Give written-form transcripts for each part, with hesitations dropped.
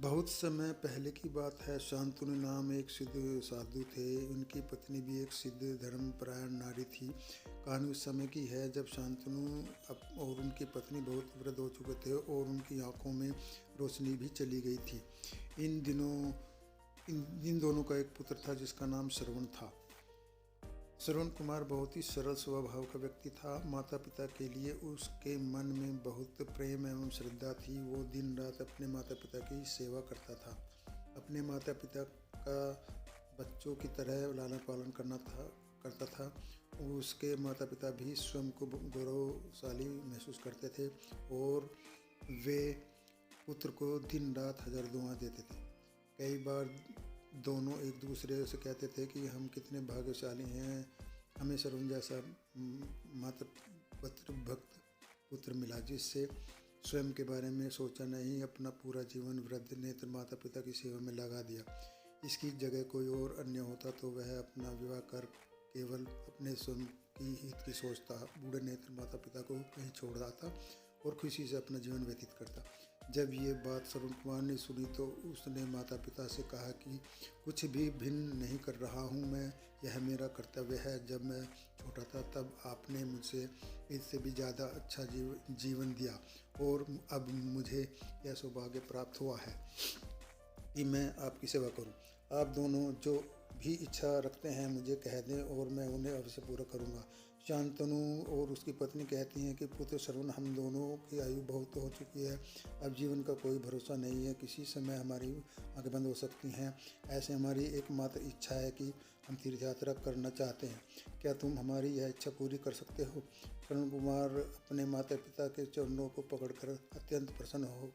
बहुत समय पहले की बात है। शांतनु नाम एक सिद्ध साधु थे। उनकी पत्नी भी एक सिद्ध धर्मपरायण नारी थी। कहानी उस समय की है जब शांतनु और उनकी पत्नी बहुत वृद्ध हो चुके थे और उनकी आंखों में रोशनी भी चली गई थी। इन दोनों का एक पुत्र था जिसका नाम श्रवण था। श्रवण कुमार बहुत ही सरल स्वभाव का व्यक्ति था। माता पिता के लिए उसके मन में बहुत प्रेम एवं श्रद्धा थी। वो दिन रात अपने माता पिता की सेवा करता था। अपने माता पिता का बच्चों की तरह लालन पालन करता था। उसके माता पिता भी स्वयं को गौरवशाली महसूस करते थे और वे पुत्र को दिन रात हजार दुआ देते थे। कई बार दोनों एक दूसरे से कहते थे कि हम कितने भाग्यशाली हैं, हमें श्रवण जैसा माता भक्त पुत्र मिला जिससे स्वयं के बारे में सोचा नहीं, अपना पूरा जीवन वृद्ध नेत्र माता पिता की सेवा में लगा दिया। इसकी जगह कोई और अन्य होता तो वह अपना विवाह कर केवल अपने स्वयं की हित की सोचता, बूढ़े नेत्र माता पिता को कहीं छोड़ आता और खुशी से अपना जीवन व्यतीत करता। जब ये बात श्रवण कुमार ने सुनी तो उसने माता पिता से कहा कि कुछ भी भिन्न नहीं कर रहा हूँ मैं, यह मेरा कर्तव्य है। जब मैं छोटा था तब आपने मुझसे इससे भी ज़्यादा अच्छा जीवन दिया और अब मुझे यह सौभाग्य प्राप्त हुआ है कि मैं आपकी सेवा करूं। आप दोनों जो भी इच्छा रखते हैं मुझे कह दें और मैं उन्हें अवश्य पूरा करूंगा। शांतनु और उसकी पत्नी कहती हैं कि पुत्र श्रवण, हम दोनों की आयु बहुत हो चुकी है, अब जीवन का कोई भरोसा नहीं है, किसी समय हमारी आंखें बंद हो सकती हैं। ऐसे हमारी एकमात्र इच्छा है कि हम तीर्थ यात्रा करना चाहते हैं। क्या तुम हमारी यह इच्छा पूरी कर सकते हो? श्रवण कुमार अपने माता पिता के चरणों को पकड़कर अत्यंत प्रसन्न हो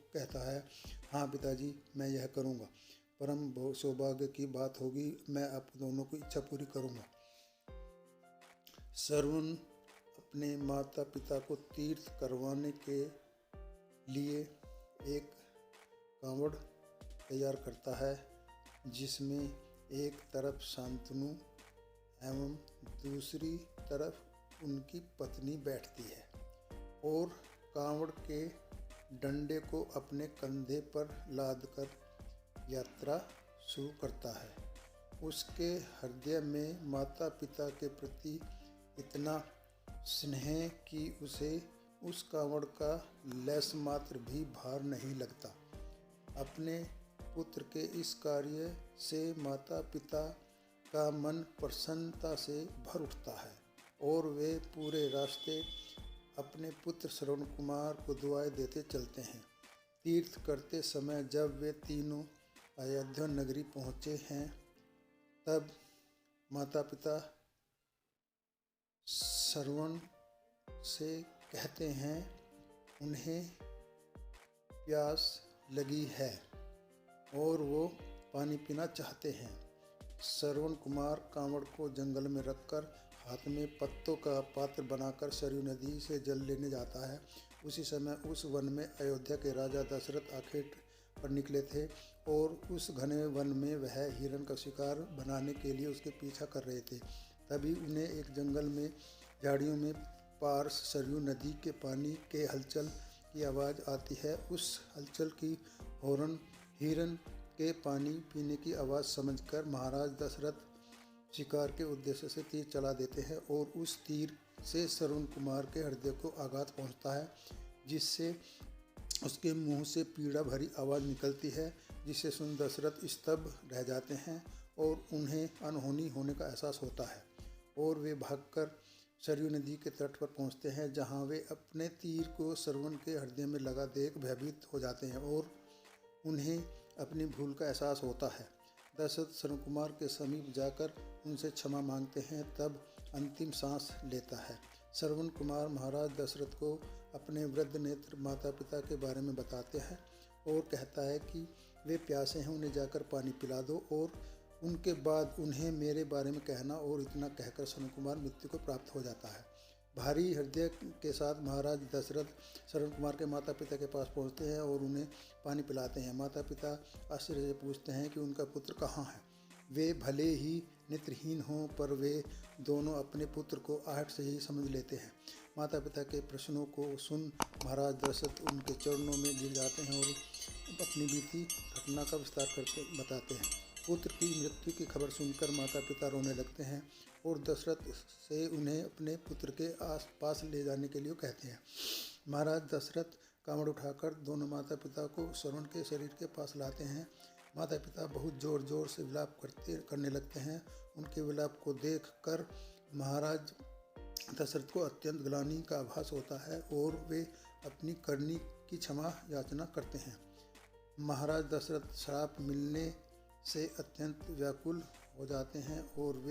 कहता है, हाँ पिताजी, मैं यह करूँगा। परम बहुत सौभाग्य की बात होगी, मैं आप दोनों की इच्छा पूरी करूँगा। श्रवण अपने माता पिता को तीर्थ करवाने के लिए एक कांवड़ तैयार करता है जिसमें एक तरफ शांतनु एवं दूसरी तरफ उनकी पत्नी बैठती है और कांवड़ के डंडे को अपने कंधे पर लादकर यात्रा शुरू करता है। उसके हृदय में माता पिता के प्रति इतना स्नेह कि उसे उस कांवड़ का लेस मात्र भी भार नहीं लगता। अपने पुत्र के इस कार्य से माता पिता का मन प्रसन्नता से भर उठता है और वे पूरे रास्ते अपने पुत्र श्रवण कुमार को दुआएं देते चलते हैं। तीर्थ करते समय जब वे तीनों अयोध्या नगरी पहुँचे हैं तब माता पिता श्रवण से कहते हैं उन्हें प्यास लगी है और वो पानी पीना चाहते हैं। श्रवण कुमार कांवड़ को जंगल में रखकर हाथ में पत्तों का पात्र बनाकर सरयू नदी से जल लेने जाता है। उसी समय उस वन में अयोध्या के राजा दशरथ आखेट पर निकले थे और उस घने वन में वह हिरण का शिकार बनाने के लिए उसके पीछा कर रहे थे। तभी उन्हें एक जंगल में झाड़ियों में पार सरयू नदी के पानी के हलचल की आवाज़ आती है। उस हलचल की हॉर्न हिरण के पानी पीने की आवाज़ समझकर महाराज दशरथ शिकार के उद्देश्य से तीर चला देते हैं और उस तीर से श्रवण कुमार के हृदय को आघात पहुंचता है जिससे उसके मुंह से पीड़ा भरी आवाज़ निकलती है, जिसे सुन दशरथ स्तब्ध रह जाते हैं और उन्हें अनहोनी होने का एहसास होता है और वे भागकर सरयू नदी के तट पर पहुंचते हैं जहां वे अपने तीर को श्रवण के हृदय में लगा देख भयभीत हो जाते हैं और उन्हें अपनी भूल का एहसास होता है। दशरथ श्रवण कुमार के समीप जाकर उनसे क्षमा मांगते हैं, तब अंतिम सांस लेता है। श्रवण कुमार महाराज दशरथ को अपने वृद्ध नेत्र माता पिता के बारे में बताते हैं और कहता है कि वे प्यासे हैं, उन्हें जाकर पानी पिला दो और उनके बाद उन्हें मेरे बारे में कहना। और इतना कहकर श्रवण कुमार मृत्यु को प्राप्त हो जाता है। भारी हृदय के साथ महाराज दशरथ श्रवण कुमार के माता पिता के पास पहुंचते हैं और उन्हें पानी पिलाते हैं। माता पिता आश्चर्य से पूछते हैं कि उनका पुत्र कहाँ है। वे भले ही नेत्रहीन हों पर वे दोनों अपने पुत्र को आहट से ही समझ लेते हैं। माता पिता के प्रश्नों को सुन महाराज दशरथ उनके चरणों में गिर जाते हैं और अपनी बीती घटना का विस्तार करके बताते हैं। पुत्र की मृत्यु की खबर सुनकर माता पिता रोने लगते हैं और दशरथ से उन्हें अपने पुत्र के पास ले जाने के लिए कहते हैं। महाराज दशरथ कामड़ उठाकर दोनों माता पिता को श्रवण के शरीर के पास लाते हैं। माता पिता बहुत जोर जोर से विलाप करने लगते हैं। उनके विलाप को देख कर महाराज दशरथ को अत्यंत ग्लानि का आभास होता है और वे अपनी करनी की क्षमा याचना करते हैं। महाराज दशरथ श्राप मिलने से अत्यंत व्याकुल हो जाते हैं और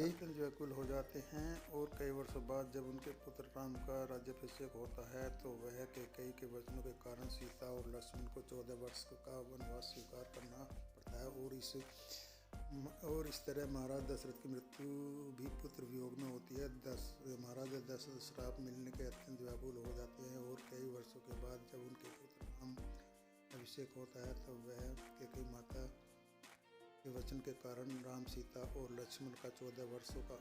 कई वर्षों बाद जब उनके पुत्र राम का राज्याभिषेक होता है तो वह कैकेयी के वचनों के कारण सीता और लक्ष्मण को 14 वर्ष का वनवास स्वीकार करना पड़ता है और इस तरह महाराज दशरथ की मृत्यु भी पुत्र वियोग में होती है। महाराज दशरथ श्राप मिलने के अत्यंत व्याकुल हो जाते हैं और कई वर्षों के बाद जब उनके पुत्र राम अभिषेक होता है तब वह कैकेयी माता के वचन के कारण राम, सीता और लक्ष्मण का 14 वर्षों का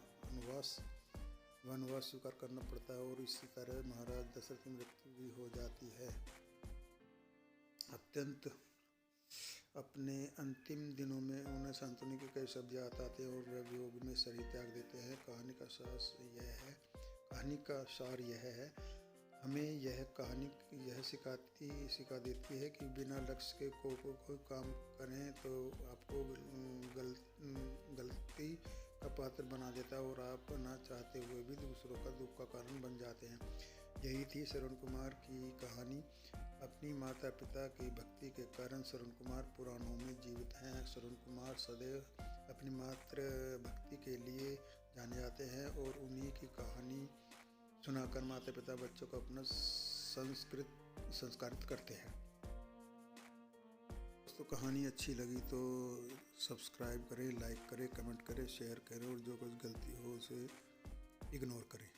वनवास स्वीकार करना पड़ता है और इसी तरह महाराज दशरथ की मृत्यु भी हो जाती है। अत्यंत अपने अंतिम दिनों में उन्हें सांत्वना के कई शब्द याद आते हैं और वे वियोग में शरीर त्याग देते हैं। कहानी का सार यह है, हमें यह कहानी यह सिखा देती है कि बिना लक्ष्य के कोई काम करें तो आपको गलती का पात्र बना देता है और आप ना चाहते हुए भी दूसरों का दुख का कारण बन जाते हैं। यही थी श्रवण कुमार की कहानी। अपनी माता पिता की भक्ति के कारण श्रवण कुमार पुराणों में जीवित हैं। श्रवण कुमार सदैव अपनी मातृ भक्ति के लिए जाने जाते हैं और उन्हीं की कहानी सुनाकर माता पिता बच्चों को अपना संस्कारित करते हैं। दोस्तों, कहानी अच्छी लगी तो सब्सक्राइब करें, लाइक करें, कमेंट करें, शेयर करें और जो कुछ गलती हो उसे इग्नोर करें।